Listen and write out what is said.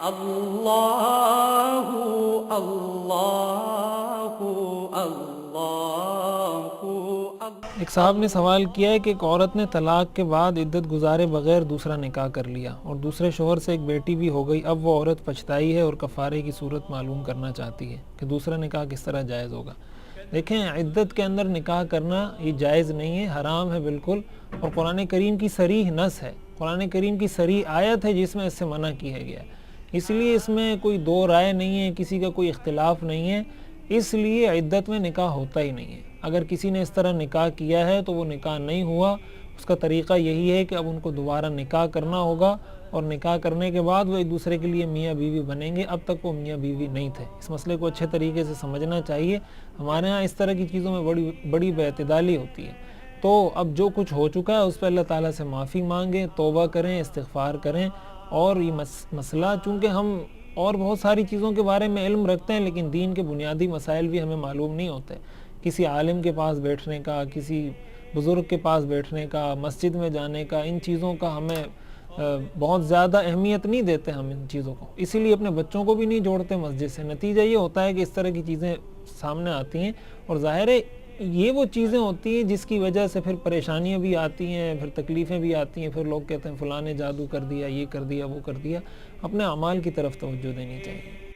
اللہ اللہ اللہ۔ ایک صاحب نے سوال کیا ہے کہ ایک عورت نے طلاق کے بعد عدت گزارے بغیر دوسرا نکاح کر لیا اور دوسرے شوہر سے ایک بیٹی بھی ہو گئی، اب وہ عورت پچھتائی ہے اور کفارے کی صورت معلوم کرنا چاہتی ہے کہ دوسرا نکاح کس طرح جائز ہوگا۔ دیکھیں، عدت کے اندر نکاح کرنا یہ جائز نہیں ہے، حرام ہے بالکل، اور قرآن کریم کی صریح نص ہے، قرآن کریم کی صریح آیت ہے جس میں اس سے منع کیا گیا ہے، اس لیے اس میں کوئی دو رائے نہیں ہے، کسی کا کوئی اختلاف نہیں ہے، اس لیے عدت میں نکاح ہوتا ہی نہیں ہے۔ اگر کسی نے اس طرح نکاح کیا ہے تو وہ نکاح نہیں ہوا، اس کا طریقہ یہی ہے کہ اب ان کو دوبارہ نکاح کرنا ہوگا، اور نکاح کرنے کے بعد وہ ایک دوسرے کے لیے میاں بیوی بنیں گے، اب تک وہ میاں بیوی نہیں تھے۔ اس مسئلے کو اچھے طریقے سے سمجھنا چاہیے، ہمارے ہاں اس طرح کی چیزوں میں بڑی بے اعتدالی ہوتی ہے۔ تو اب جو کچھ ہو چکا ہے اس پہ اللہ تعالیٰ سے معافی مانگیں، توبہ کریں، استغفار کریں، اور یہ مسئلہ چونکہ ہم اور بہت ساری چیزوں کے بارے میں علم رکھتے ہیں لیکن دین کے بنیادی مسائل بھی ہمیں معلوم نہیں ہوتے، کسی عالم کے پاس بیٹھنے کا، کسی بزرگ کے پاس بیٹھنے کا، مسجد میں جانے کا، ان چیزوں کا ہمیں بہت زیادہ اہمیت نہیں دیتے ہم ان چیزوں کو، اسی لیے اپنے بچوں کو بھی نہیں جوڑتے مسجد سے۔ نتیجہ یہ ہوتا ہے کہ اس طرح کی چیزیں سامنے آتی ہیں، اور ظاہر ہے یہ وہ چیزیں ہوتی ہیں جس کی وجہ سے پھر پریشانیاں بھی آتی ہیں، پھر تکلیفیں بھی آتی ہیں، پھر لوگ کہتے ہیں فلاں نے جادو کر دیا، یہ کر دیا، وہ کر دیا۔ اپنے اعمال کی طرف توجہ دینی چاہیے۔